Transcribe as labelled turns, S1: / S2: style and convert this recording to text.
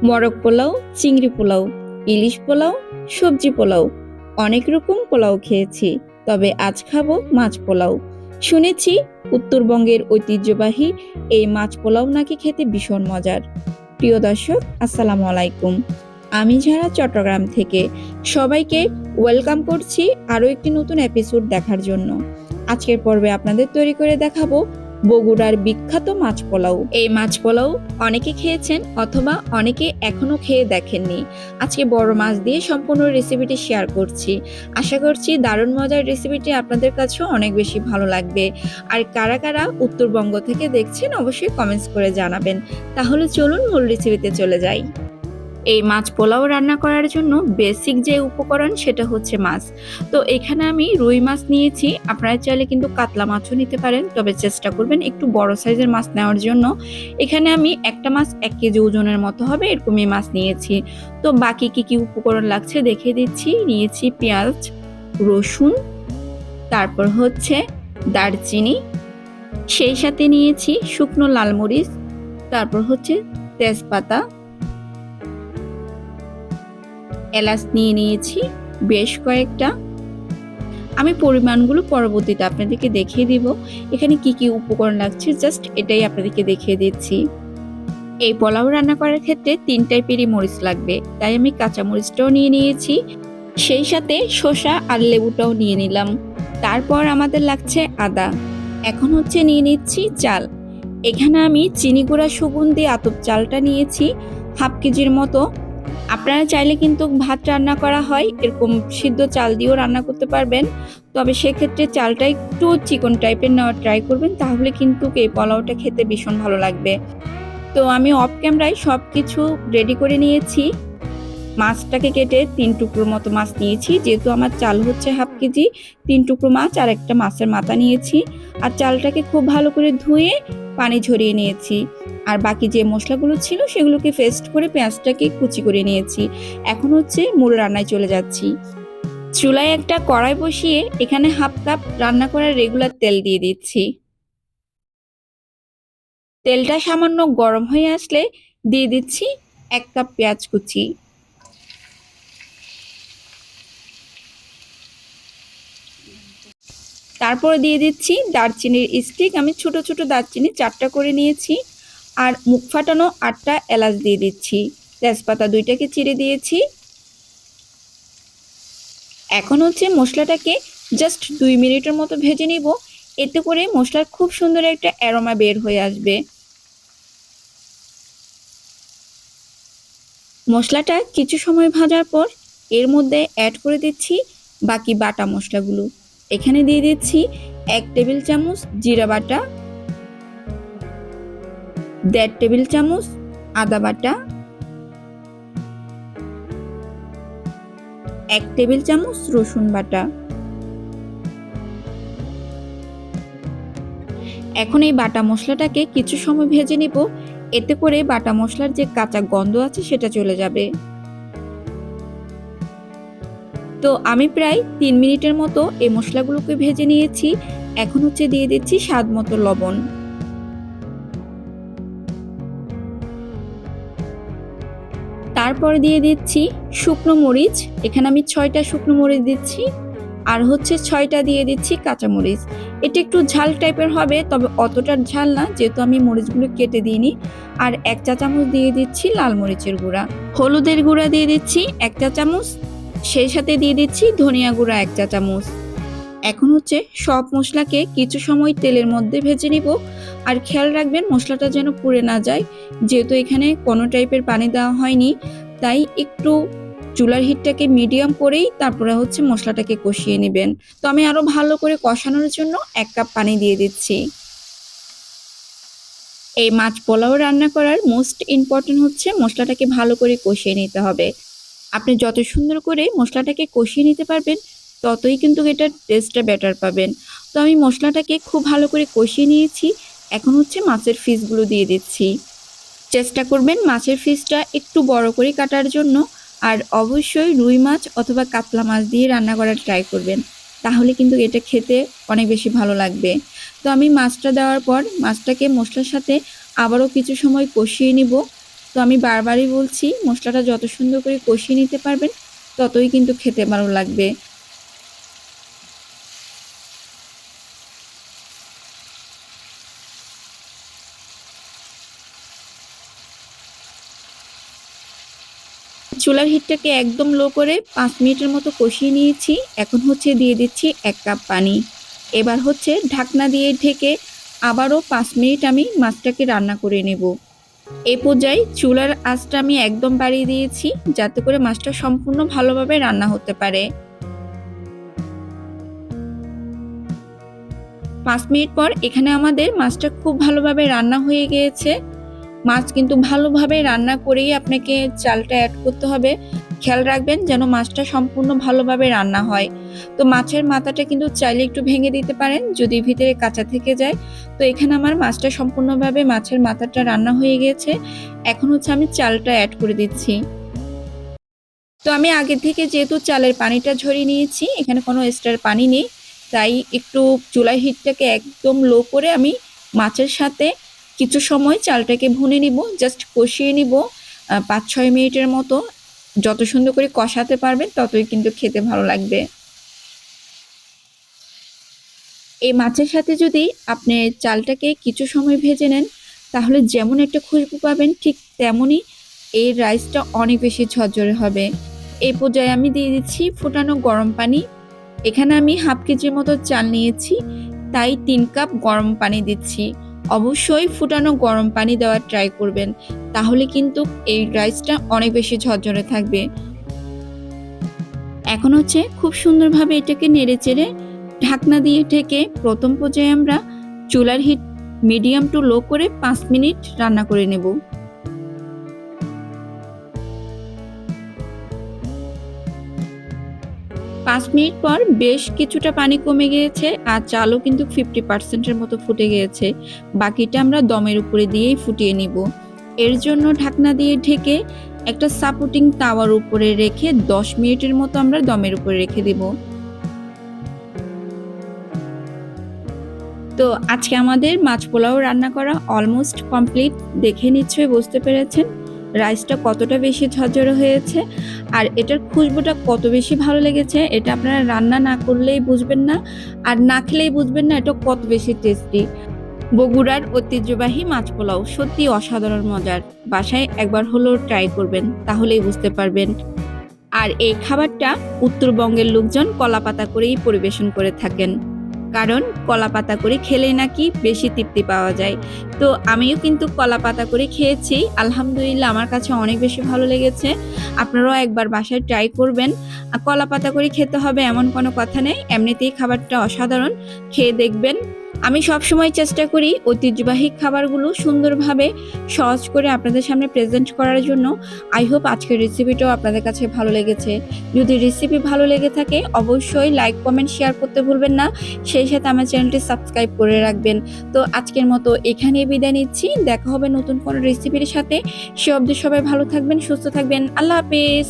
S1: মরক পোলাও, চিংড়ি পোলাও, ইলিশ পোলাও, সবজি পোলাও, অনেক রকম পোলাও খেয়েছি, তবে আজ খাবো মাছ পোলাও। শুনেছি উত্তরবঙ্গের ঐতিহ্যবাহী এই মাছ পোলাও নাকি খেতে ভীষণ মজার। প্রিয় দর্শক, আসসালামু আলাইকুম। আমি যারা চট্টগ্রাম থেকে সবাইকে ওয়েলকাম করছি আরও একটি নতুন এপিসোড দেখার জন্য। আজকের পর্বে আপনাদের তৈরি করে দেখাবো বগুড়ার বিখ্যাত মাছ পোলাও। এই মাছ পোলাও অনেকে খেয়েছেন অথবা অনেকে এখনো খেয়ে দেখেননি। আজকে বড় মাছ দিয়ে সম্পূর্ণ রেসিপিটি শেয়ার করছি। আশা করছি দারুণ মজার রেসিপিটি আপনাদের কাছেও অনেক বেশি ভালো লাগবে। আর কারা কারা উত্তরবঙ্গ থেকে দেখছেন অবশ্যই কমেন্টস করে জানাবেন। তাহলে চলুন মূল রেসিপিতে চলে যাই। এই মাছ পোলাও রান্না করার জন্য বেসিক যে উপকরণ সেটা হচ্ছে মাছ। তো এখানে আমি রুই মাছ নিয়েছি, আপনারা চাইলে কিন্তু কাতলা মাছও নিতে পারেন, তবে চেষ্টা করবেন একটু বড় সাইজের মাছ নেওয়ার জন্য। এখানে আমি একটা মাছ 1 কেজি ওজনের মতো হবে এরকমই মাছ নিয়েছি। তো বাকি কি কি উপকরণ লাগছে দেখিয়ে দিচ্ছি। নিয়েছি পেঁয়াজ, রসুন, তারপর হচ্ছে দারচিনি, সেই সাথে নিয়েছি শুকনো লাল মরিচ, তারপর হচ্ছে তেজপাতা, এলাচ নিয়ে নিয়েছি বেশ কয়েকটা। আমি পরিমাণগুলো পরবর্তীতে আপনাদেরকে দেখিয়ে দিব। এখানে কি কি উপকরণ লাগছে জাস্ট এটাই আপনাদেরকে দেখিয়ে দিচ্ছি। এই পোলাও রান্না করার ক্ষেত্রে 3 টাইপেরই মরিচ লাগবে, তাই আমি কাঁচা মরিচটাও নিয়ে নিয়েছি, সেই সাথে শসা আর লেবুটাও নিয়ে নিলাম। তারপর আমাদের লাগছে আদা। এখন হচ্ছে নিয়ে নিচ্ছি চাল। এখানে আমি চিনিগুড়া সুগন্ধি আতপ চালটা নিয়েছি 1/2 কেজির মতো। আপনারা চাইলে কিন্তু ভাত রান্না করা হয় এরকম সিদ্ধ চাল দিয়েও রান্না করতে পারবেন, তবে সেক্ষেত্রে চালটা একটু চিকন টাইপের নেওয়ার ট্রাই করবেন, তাহলে কিন্তু এই পোলাওটা খেতে ভীষণ ভালো লাগবে। তো আমি অফ ক্যামেরায় সব কিছু রেডি করে নিয়েছি। মাছটাকে কেটে 3 টুকরো মতো মাছ নিয়েছি, যেহেতু আমার চাল হচ্ছে 1/2 কেজি। 3 টুকরো মাছ আর একটা মাছের মাথা নিয়েছি। আর চালটাকে খুব ভালো করে ধুয়ে পানি ঝরিয়ে নিয়েছি। আর বাকি যে মশলাগুলো ছিল সেগুলোকে পেস্ট করে পেঁয়াজটাকে কুচি করে নিয়েছি। এখন হচ্ছে মূল রান্নায় চলে যাচ্ছি। চুলায় একটা কড়াই বসিয়ে এখানে 1/2 কাপ রান্না করার রেগুলার তেল দিয়ে দিচ্ছি। তেলটা সামান্য গরম হয়ে আসলে দিয়ে দিচ্ছি 1 কাপ পেঁয়াজ কুচি। তারপরে দিয়ে দিচ্ছি দারচিনির স্টিক। আমি ছোট ছোট দারচিনি 4টা করে নিয়েছি। আর মুখ ফাটানো 8টা এলাচ দিয়ে দিচ্ছি। তেজপাতা 2টাকে চিড়ে দিয়েছি। এখন হচ্ছে মশলাটাকে জাস্ট 2 মিনিটের মতো ভেজে নিব, এতে করে মশলার খুব সুন্দর একটা অ্যারোমা বের হয়ে আসবে। মশলাটা কিছু সময় ভাজার পর এর মধ্যে অ্যাড করে দিচ্ছি বাকি বাটা মশলাগুলো। এখানে দিয়ে দিচ্ছি 1 টেবিল চামচ জিরা বাটা, 1.5 টেবিল চামচ আদা বাটা, 1 টেবিল চামচ রসুন বাটা। এখন এই বাটা মশলাটাকে কিছু সময় ভেজে নিব, এতে করে বাটা মশলার যে কাঁচা গন্ধ আছে সেটা চলে যাবে। তো আমি প্রায় 3 মিনিটের মতো এই মশলাগুলোকে ভেজে নিয়েছি। এখন হচ্ছে দিয়ে দিচ্ছি স্বাদ মতো লবণ। তারপরে দিয়ে দিচ্ছি শুকনো মরিচ। এখানে আমি 6টা শুকনো মরিচ দিচ্ছি, আর হচ্ছে 6টা দিয়ে দিচ্ছি কাঁচা মরিচ। এটা একটু ঝাল টাইপের হবে, তবে অতটা ঝাল না, যেহেতু আমি মরিচগুলো কেটে দিইনি। আর 1 চা চামচ দিয়ে দিচ্ছি লাল মরিচের গুঁড়া। হলুদের গুঁড়া দিয়ে দিচ্ছি 1 চা চামচ, সেই সাথে দিয়ে দিচ্ছি ধনিয়া গুঁড়া 1 চা চামচ। এখন হচ্ছে সব মশলাকে কিছু সময় তেলের মধ্যে ভেজে নিব। আর খেয়াল রাখবেন মশলাটা যেন পুড়ে না যায়, যেহেতু এখানে কোনো টাইপের পানি দেওয়া হয়নি, তাই একটু চুলার হিটটাকে মিডিয়াম করেই তারপরে হচ্ছে মশলাটাকে কষিয়ে নেবেন। তো আমি আরো ভালো করে কষানোর জন্য 1 কাপ পানি দিয়ে দিচ্ছি। এই মাছ পোলাও রান্না করার মোস্ট ইম্পর্টেন্ট হচ্ছে মশলাটাকে ভালো করে কষিয়ে নিতে হবে। আপনি যত সুন্দর করে মশলাটাকে কষিয়ে নিতে পারবেন ততই কিন্তু এটার টেস্টটা বেটার পাবেন। তো আমি মশলাটাকে খুব ভালো করে কষিয়ে নিয়েছি। এখন হচ্ছে মাছের পিসগুলো দিয়ে দিচ্ছি। চেষ্টা করবেন মাছের পিসটা একটু বড় করে কাটার জন্য, আর অবশ্যই রুই মাছ অথবা কাতলা মাছ দিয়ে রান্না করার ট্রাই করবেন, তাহলে কিন্তু এটা খেতে অনেক বেশি ভালো লাগবে। তো আমি মাছটা দেওয়ার পর মাছটাকে মশলার সাথে আবারও কিছু সময় কষিয়ে নিব। তো আমি বারবারই বলছি, মশলাটা যত সুন্দর করে কষিয়ে নিতে পারবেন ততই কিন্তু খেতে ভালো লাগবে। চুলার হিটটাকে একদম লো করে 5 মিনিটের মতো কষিয়ে নিয়েছি। এখন দিয়ে দিচ্ছি 1 কাপ পানি। এবার ঢাকনা দিয়ে ঢেকে আবারও 5 মিনিট আমি মাছটাকে রান্না করে নেব। এই পর্যায়ে চুলার আঁচটা আমি একদম বাড়িয়ে দিয়েছি, যাতে করে মাছটা সম্পূর্ণ ভালোভাবে রান্না হতে পারে। 5 মিনিট পর এখানে আমাদের মাছটা খুব ভালোভাবে রান্না হয়ে গিয়েছে। মাছ কিন্তু ভালোভাবে রান্না করেই আপনাকে চালটা অ্যাড করতে হবে। খেয়াল রাখবেন যেন মাছটা সম্পূর্ণ ভালোভাবে রান্না হয়। তো মাছের মাথাটা কিন্তু চাইলে একটু ভেঙে দিতে পারেন যদি ভিতরে কাঁচা থেকে যায়। তো এখানে আমার মাছটা সম্পূর্ণভাবে মাছের মাথাটা রান্না হয়ে গিয়েছে। এখন আমি চালটা অ্যাড করে দিচ্ছি। তো আমি আগে থেকে যেহেতু চালের পানিটা ঝরিয়ে নিয়েছি, এখানে কোনো এক্সট্রা পানি নেই, তাই একটু চুলার হিটটাকে একদম লো করে আমি মাছের সাথে কিছু সময় চালটাকে ভুনে নিব, জাস্ট কষিয়ে নিব 5-6 মিনিটের মতো। যত সুন্দর করে কষাতে পারবেন ততই কিন্তু খেতে ভালো লাগবে। এই মাছের সাথে যদি আপনি চালটাকে কিছু সময় ভেজে নেন, তাহলে যেমন একটা খুশবু পাবেন, ঠিক তেমনই এই রাইসটা অনেক বেশি ঝরঝরে হবে। এই পর্যায়ে আমি দিয়ে দিচ্ছি ফুটানো গরম পানি। এখানে আমি হাফ কেজির মতো চাল নিয়েছি, তাই 3 কাপ গরম পানি দিচ্ছি। অবশ্যই ফুটানো গরম পানি দেওয়ার ট্রাই করবেন, তাহলে কিন্তু এই রাইসটা অনেক বেশি ঝরঝরে থাকবে। এখন খুব সুন্দরভাবে এটাকে নেড়েচেড়ে ঢাকনা দিয়ে ঢেকে প্রথম পর্যায়ে আমরা চুলার হিট মিডিয়াম টু লো করে 5 মিনিট রান্না করে নেব। 5 মিনিট পর বেশ কিছুটা পানি কমে গিয়েছে আর চালও কিন্তু 50% মতো ফুটে গিয়েছে। বাকিটা আমরা দমের উপরে দিয়েই ফুটিয়ে নিব। এর জন্য ঢাকনা দিয়ে ঢেকে একটা সাপোর্টিং তাওয়ার উপরে রেখে 10 মিনিটের মতো আমরা দমের উপরে রেখে দিব। তো আজকে আমাদের মাছ পোলাও রান্না করা অলমোস্ট কমপ্লিট। দেখে নিশ্চয়ই বুঝতে পেরেছেন রাইসটা কতটা বেশি ঝরঝরে হয়েছে আর এটার খুশবুটা কত বেশি ভালো লেগেছে। এটা আপনারা রান্না না করলেই বুঝবেন না, আর না খেলেই বুঝবেন না এটা কত বেশি টেস্টি। বগুড়ার ঐতিহ্যবাহী মাছ পোলাও সত্যি অসাধারণ মজার। বাসায় একবার হলেও ট্রাই করবেন, তাহলেই বুঝতে পারবেন। আর এই খাবারটা উত্তরবঙ্গের লোকজন কলাপাতা করেই পরিবেশন করে থাকেন, কারণ কলাপাতা করে খেলে নাকি বেশি তৃপ্তি পাওয়া যায়। তো আমিও কিন্তু কলাপাতা করে খেয়েছি, আলহামদুলিল্লাহ আমার কাছে অনেক বেশি ভালো লেগেছে। আপনারাও একবার বাসায় ট্রাই করবেন। কলাপাতা করে খেতে হবে এমন কোনো কথা নেই, এমনিতেই খাবারটা অসাধারণ, খেয়ে দেখবেন। আমি সবসময় চেষ্টা করি ঐতিহ্যবাহী খাবারগুলো সুন্দরভাবে সহজ করে আপনাদের সামনে প্রেজেন্ট করার জন্য। আই হোপ আজকের রেসিপিটাও আপনাদের কাছে ভালো লেগেছে। যদি রেসিপি ভালো লেগে থাকে অবশ্যই লাইক কমেন্ট শেয়ার করতে ভুলবেন না, সেই সাথে আমার চ্যানেলটি সাবস্ক্রাইব করে রাখবেন। তো আজকের মতো এখানেই বিদায় নিচ্ছি, দেখা হবে নতুন কোনো রেসিপির সাথে। সে অবধি সবাই ভালো থাকবেন, সুস্থ থাকবেন। আল্লাহ হাফেজ।